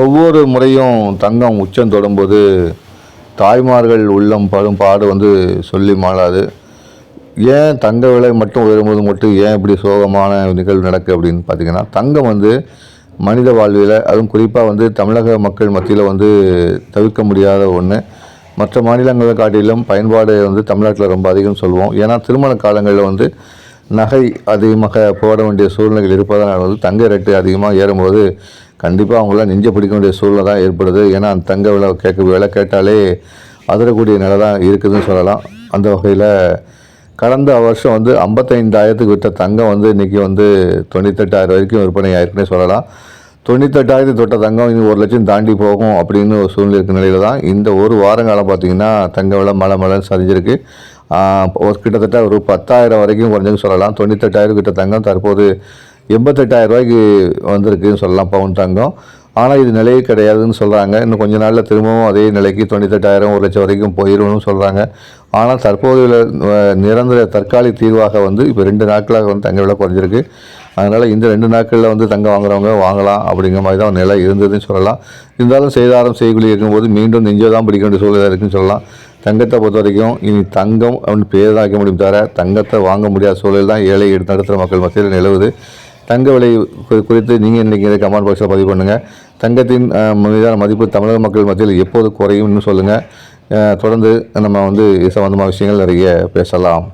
ஒவ்வொரு முறையும் தங்கம் உச்சம் தொடும்போது தாய்மார்கள் உள்ளம் படும் பாடு சொல்லி மாளாது. ஏன் தங்க விலை மட்டும் உயரும்போது மட்டும் ஏன் இப்படி சோகமான நிகழ்வு நடக்குது அப்படின்னு பார்த்தீங்கன்னா, தங்கம் மனித வாழ்வியல அதுவும் குறிப்பாக தமிழக மக்கள் மத்தியில் தவிர்க்க முடியாத ஒன்று. மற்ற மாநிலங்களை காட்டிலும் பயன்பாடு தமிழ்நாட்டில் ரொம்ப அதிகம் சொல்லுவோம். ஏன்னா திருமண காலங்களில் நகை அதிகமாக போட வேண்டிய சூழ்நிலைகள் இருப்பதனால் தங்க ரேட்டு அதிகமாக ஏறும்போது கண்டிப்பாக அவங்களாம் நெஞ்ச பிடிக்க வேண்டிய சூழ்நிலை தான் ஏற்படுது. ஏன்னா அந்த தங்க விலை கேட்டாலே அதிரக்கூடிய நிலை தான் இருக்குதுன்னு சொல்லலாம். அந்த வகையில் கடந்த வருஷம் 55,000க்கு விற்ற தங்கம் இன்றைக்கி 98,000 வரைக்கும் விற்பனை ஆயிருக்குன்னே சொல்லலாம். 98,000 தொட்ட தங்கம் இனி 1,00,000 தாண்டி போகும் அப்படின்னு ஒரு சூழ்நிலை இருக்கிற நிலையில் தான் இந்த ஒரு வாரங்காலம் பார்த்திங்கன்னா தங்க விலை மலை சரிஞ்சிருக்கு. கிட்டத்தட்ட ஒரு 10,000 வரைக்கும் குறைஞ்சுன்னு சொல்லலாம். 98,000 கிட்ட தங்கம் தற்போது 88,000 ரூபாய்க்கு வந்திருக்குன்னு சொல்லலாம் பவுன் தங்கம். ஆனால் இது நிலையே கிடையாதுன்னு சொல்கிறாங்க. இன்னும் கொஞ்ச நாளில் திரும்பவும் அதே நிலைக்கு 98,000 1,00,000 வரைக்கும் போயிடும்னு சொல்கிறாங்க. ஆனால் தற்போது நிரந்தர தற்காலிக தீர்வாக இப்போ 2 நாட்களாக தங்க விலை குறைஞ்சிருக்கு. அதனால் இந்த 2 நாட்களில் தங்கம் வாங்குறவங்க வாங்கலாம் அப்படிங்கிற மாதிரி தான் நிலை இருந்ததுன்னு சொல்லலாம். இருந்தாலும் செய்தாரம் செய்கூலி இருக்கும்போது மீண்டும் நெஞ்சை தான் பிடிக்க வேண்டிய சூழ்நிலை இருக்குன்னு சொல்லலாம். தங்கத்தை பொறுத்த வரைக்கும் இனி தங்கம் அப்படின்னு பேர் தான் வைக்க முடியும் தவிர தங்கத்தை வாங்க முடியாத சூழல் தான் ஏழை நடுத்தர மக்கள் மத்தியில் நிலவுது. தங்க விலை குறித்து நீங்கள் இன்றைக்கி கமெண்ட் பாக்ஸில் பதிவு பண்ணுங்கள். தங்கத்தின் மீதான மதிப்பு தமிழக மக்கள் மத்தியில் எப்போது குறையும்னு சொல்லுங்கள். தொடர்ந்து நம்ம இது சம்மந்தமான விஷயங்கள் நிறைய பேசலாம்.